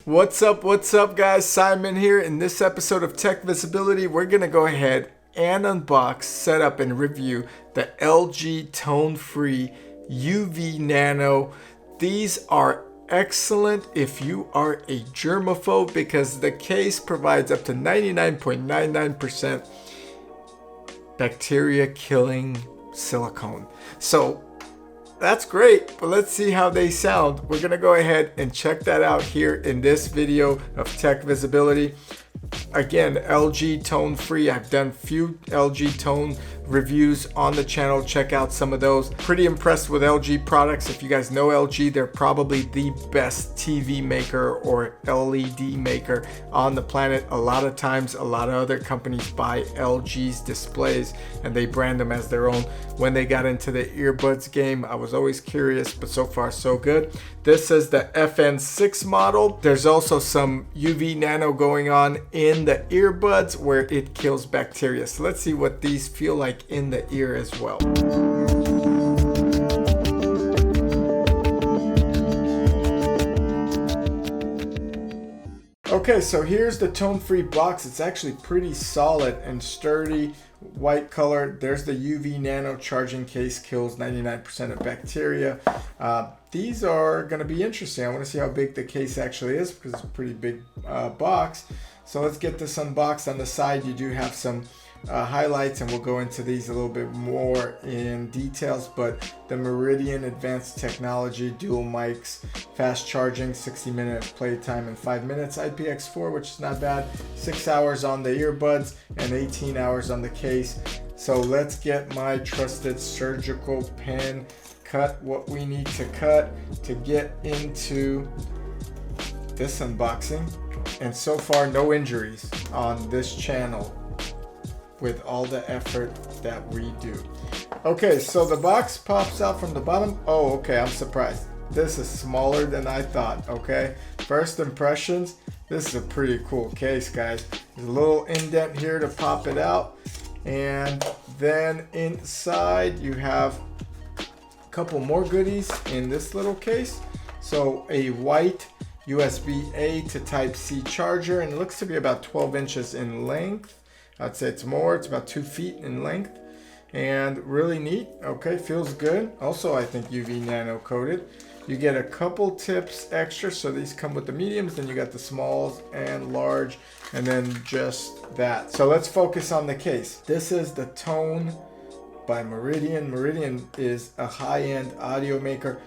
What's up guys? Simon here. In this episode of Tech Visibility, we're gonna go ahead and unbox, set up, and review the LG TONE FREE UV Nano. These are excellent if you are a germaphobe because the case provides up to 99.99% bacteria killing silicone. So that's great, but let's see how they sound. We're gonna go ahead and check that out here in this video of Tech Visibility. Again, LG TONE FREE. I've done few LG Tone reviews on the channel. Check out some of those. Pretty impressed with LG products. If you guys know LG, they're probably the best TV maker or LED maker on the planet. A lot of times, a lot of other companies buy LG's displays and they brand them as their own. When they got into the earbuds game, I was always curious, but so far so good. This is the FN6 model. There's also some UV Nano going on in the earbuds where it kills bacteria. So let's see what these feel like in the ear as well. Okay, so here's the TONE FREE box. It's actually pretty solid and sturdy, white color. There's the UV Nano charging case, kills 99% of bacteria. These are going to be interesting. I want to see how big the case actually is because it's a pretty big box. So let's get this unboxed. On the side, you do have some highlights, and we'll go into these a little bit more in details. But the Meridian Advanced Technology, dual mics, fast charging, 60-minute playtime in 5 minutes, IPX4, which is not bad, 6 hours on the earbuds and 18 hours on the case. So let's get my trusted surgical pen, cut what we need to cut to get into this unboxing. And so far, no injuries on this channel with all the effort that we do. Okay, so the box pops out from the bottom. Oh, okay, I'm surprised. This is smaller than I thought, okay? First impressions, this is a pretty cool case, guys. There's a little indent here to pop it out. And then inside you have a couple more goodies in this little case. So a white USB-A to Type-C charger, and it looks to be about 12 inches in length. I'd say it's more, it's about 2 feet in length, and really neat. Okay, feels good. Also, I think UV Nano coated. You get a couple tips extra, so these come with the mediums, then you got the smalls and large, and then just that. So let's focus on the case. This is the Tone by Meridian. Meridian is a high-end audio maker.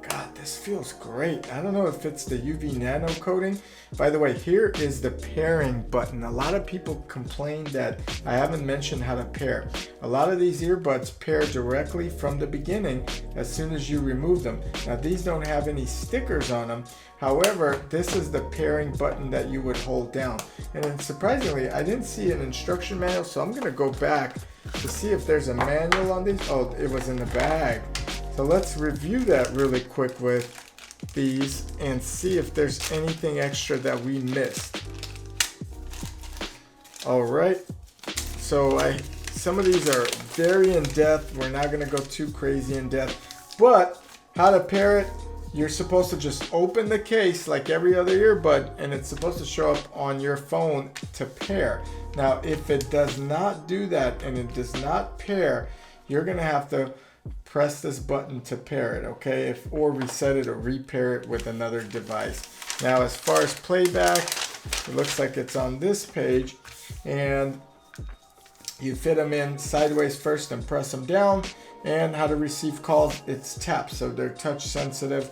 God, this feels great. I don't know if it's the UV Nano coating. By the way, here is the pairing button. A lot of people complain that I haven't mentioned how to pair. A lot of these earbuds pair directly from the beginning as soon as you remove them. Now, these don't have any stickers on them. However, this is the pairing button that you would hold down. And then surprisingly, I didn't see an instruction manual, so I'm gonna go back to see if there's a manual on these. Oh, it was in the bag. So let's review that really quick with these and see if there's anything extra that we missed. All right, so some of these are very in depth. We're not gonna go too crazy in depth, but how to pair it, you're supposed to just open the case like every other earbud, and it's supposed to show up on your phone to pair. Now, if it does not do that and it does not pair, you're gonna have to press this button to pair it, okay? Or reset it or repair it with another device. Now, as far as playback, it looks like it's on this page, and you fit them in sideways first and press them down. And how to receive calls, it's tap, so they're touch sensitive.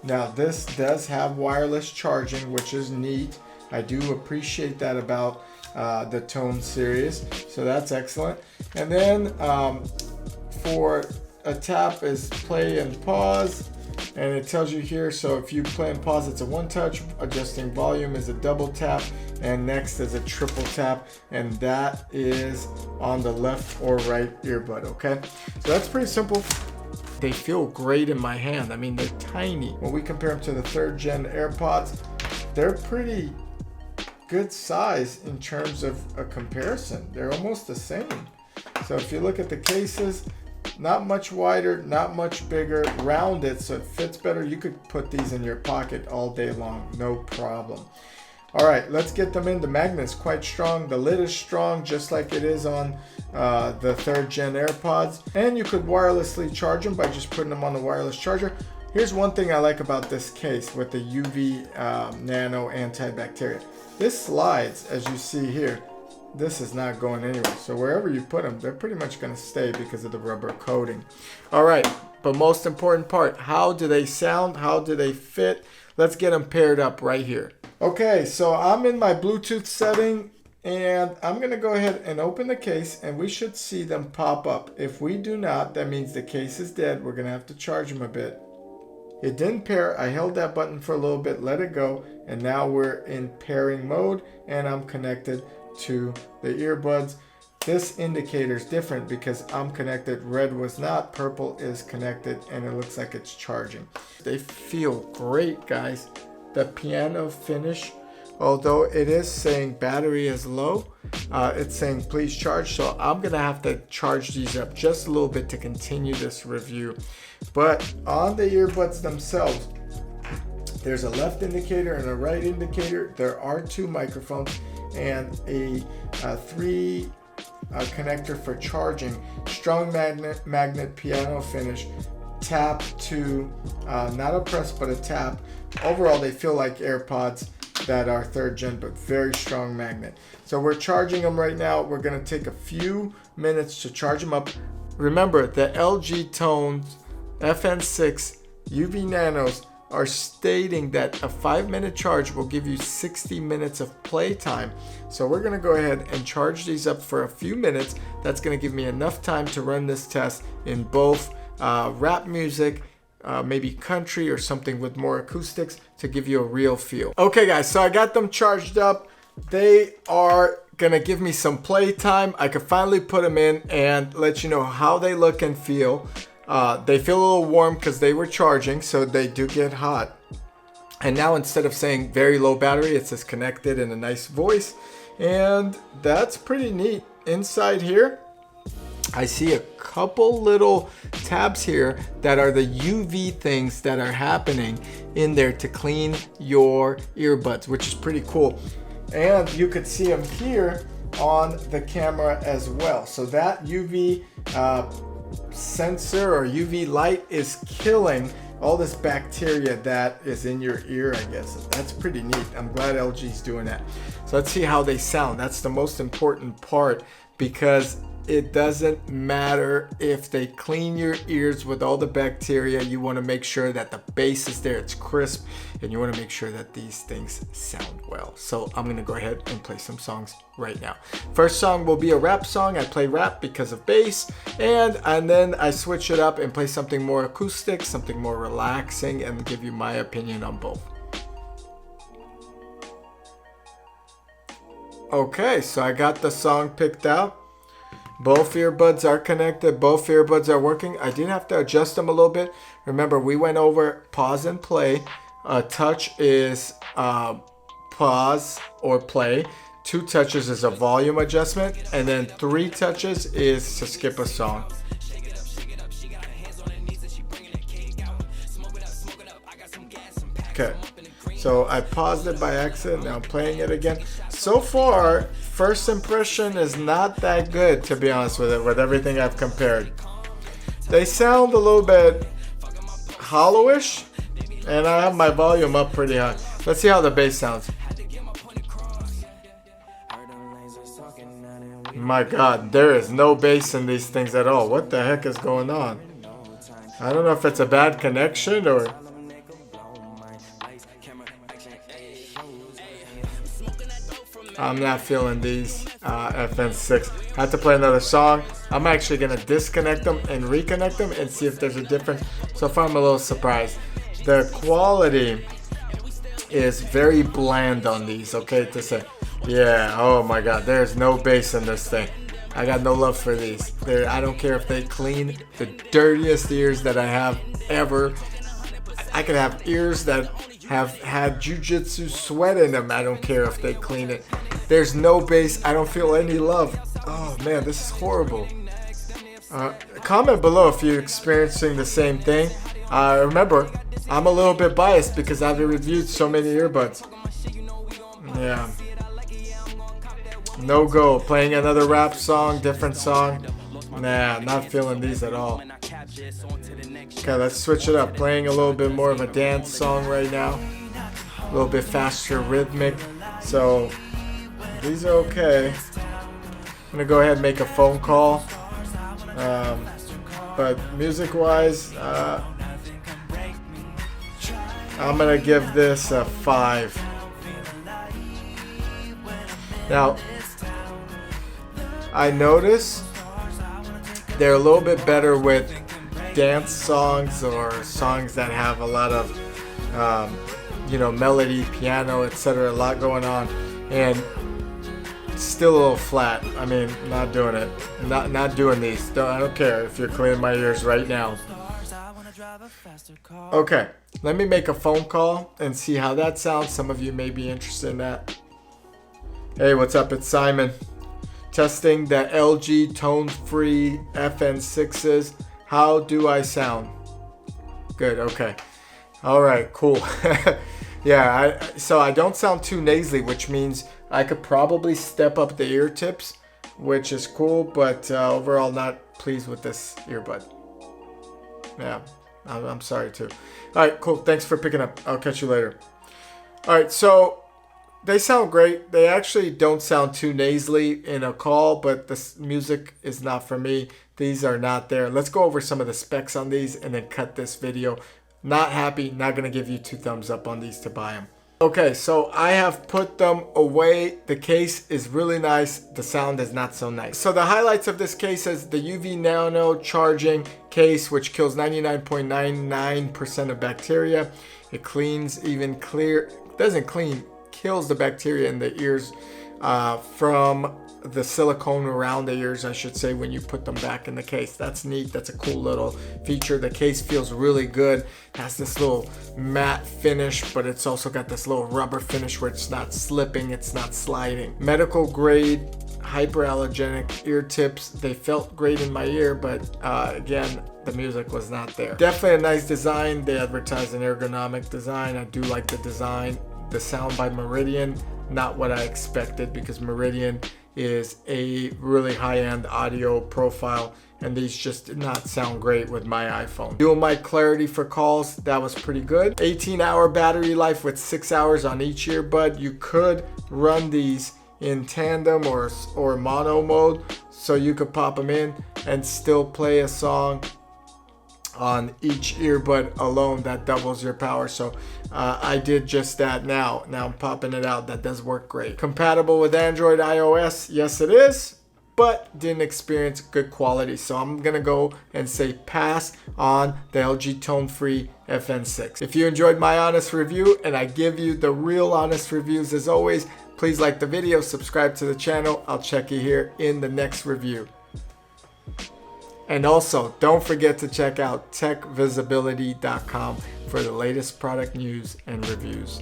Now, this does have wireless charging, which is neat. I do appreciate that about the Tone series, so that's excellent. And then for a tap is play and pause, and it tells you here, so if you play and pause, it's a one touch. Adjusting volume is a double tap, and next is a triple tap, and that is on the left or right earbud, okay? So that's pretty simple. They feel great in my hand. I mean, they're tiny. When we compare them to the 3rd gen AirPods, they're pretty good size in terms of a comparison. They're almost the same. So if you look at the cases, not much wider, not much bigger, rounded so it fits better. You could put these in your pocket all day long, no problem. All right, let's get them in. The magnet is quite strong. The lid is strong, just like it is on the 3rd gen AirPods. And you could wirelessly charge them by just putting them on the wireless charger. Here's one thing I like about this case with the UV Nano antibacterial. This slides, as you see here. This is not going anywhere. So wherever you put them, they're pretty much going to stay because of the rubber coating. All right, but most important part, how do they sound? How do they fit? Let's get them paired up right here. Okay, so I'm in my Bluetooth setting and I'm going to go ahead and open the case and we should see them pop up. If we do not, that means the case is dead. We're going to have to charge them a bit. It didn't pair. I held that button for a little bit, let it go, and now we're in pairing mode and I'm connected to the earbuds. This indicator is different because I'm connected. Red was not, purple is connected, and it looks like it's charging. They feel great, guys. The piano finish, although it is saying battery is low, it's saying please charge, so I'm gonna have to charge these up just a little bit to continue this review. But on the earbuds themselves, there's a left indicator and a right indicator. There are 2 microphones and a 3 connector for charging. Strong magnet piano finish, tap to not a press but a tap. Overall they feel like AirPods that are 3rd gen, but very strong magnet. So we're charging them right now. We're going to take a few minutes to charge them up. Remember, the LG TONE FN6 UV Nanos are stating that a 5-minute charge will give you 60 minutes of playtime. So we're going to go ahead and charge these up for a few minutes. That's going to give me enough time to run this test in both rap music, maybe country or something with more acoustics to give you a real feel. Okay guys, so I got them charged up. They are gonna give me some playtime. I could finally put them in and let you know how they look and feel. They feel a little warm because they were charging, so they do get hot. And now instead of saying very low battery, it says connected in a nice voice. And that's pretty neat. Inside here, I see a couple little tabs here that are the UV things that are happening in there to clean your earbuds, which is pretty cool. And you could see them here on the camera as well. So that UV sensor or UV light is killing all this bacteria that is in your ear, I guess. That's pretty neat. I'm glad LG's doing that. So let's see how they sound. That's the most important part, because it doesn't matter if they clean your ears with all the bacteria. You want to make sure that the bass is there, it's crisp, and you want to make sure that these things sound well. So I'm going to go ahead and play some songs right now. First song will be a rap song. I play rap because of bass, and then I switch it up and play something more acoustic, something more relaxing, and give you my opinion on both. Okay, so I got the song picked out. Both earbuds are connected. Both earbuds are working. I did have to adjust them a little bit. Remember, we went over pause and play. Touch is pause or play. 2 touches is a volume adjustment. And then 3 touches is to skip a song. Okay. So I paused it by accident. Now I'm playing it again. So far, first impression is not that good, to be honest with it, with everything I've compared. They sound a little bit hollowish, and I have my volume up pretty high. Let's see how the bass sounds. My God, there is no bass in these things at all. What the heck is going on? I don't know if it's a bad connection or... I'm not feeling these FN6. I have to play another song. I'm actually going to disconnect them and reconnect them and see if there's a difference. So far, I'm a little surprised. The quality is very bland on these, okay, to say. Yeah, oh my God, there's no bass in this thing. I got no love for these. I don't care if they clean the dirtiest ears that I have ever. I could have ears that have had jujitsu sweat in them. I don't care if they clean it. There's no bass. I don't feel any love. Oh man, this is horrible. Comment below if you're experiencing the same thing. Remember, I'm a little bit biased because I've reviewed so many earbuds. Yeah. No go. Playing another rap song, different song. Nah, not feeling these at all. Okay, let's switch it up. Playing a little bit more of a dance song right now. A little bit faster, rhythmic. So, these are okay. I'm gonna go ahead and make a phone call. But music-wise, I'm gonna give this a 5. Now, I notice they're a little bit better with dance songs or songs that have a lot of, melody, piano, etc. A lot going on, and still a little flat. I mean, not doing it. Not doing these. I don't care if you're cleaning my ears right now. Okay, let me make a phone call and see how that sounds. Some of you may be interested in that. Hey, what's up? It's Simon. Testing the LG TONE FREE FN6s. How do I sound? Good, okay. All right, cool. Yeah, so I don't sound too nasally, which means I could probably step up the ear tips, which is cool, but overall not pleased with this earbud. Yeah, I'm sorry too. All right, cool. Thanks for picking up. I'll catch you later. All right, so they sound great. They actually don't sound too nasally in a call, but the music is not for me. These are not there. Let's go over some of the specs on these and then cut this video. Not happy, not gonna give you 2 thumbs up on these to buy them. Okay, so I have put them away. The case is really nice. The sound is not so nice. So the highlights of this case is the UV Nano charging case, which kills 99.99% of bacteria. It cleans, doesn't clean, kills the bacteria in the ears from the silicone around the ears, I should say, when you put them back in the case. That's neat. That's a cool little feature. The case feels really good. It has this little matte finish, but it's also got this little rubber finish where it's not slipping, it's not sliding. Medical grade hypoallergenic ear tips. They felt great in my ear, but again, the music was not there. Definitely a nice design. They advertise an ergonomic design. I do like the design. The sound by Meridian, not what I expected, because Meridian is a really high-end audio profile, and these just did not sound great with my iPhone. Dual mic clarity for calls, that was pretty good. 18-hour battery life with 6 hours on each earbud. You could run these in tandem or mono mode, so you could pop them in and still play a song on each earbud alone. That doubles your power. So I did just that now. Now I'm popping it out. That does work great. Compatible with Android, iOS? Yes, it is, but didn't experience good quality. So I'm gonna go and say pass on the LG TONE FREE FN6. If you enjoyed my honest review, and I give you the real honest reviews as always, please like the video, subscribe to the channel. I'll check you here in the next review. And also, don't forget to check out techvisibility.com for the latest product news and reviews.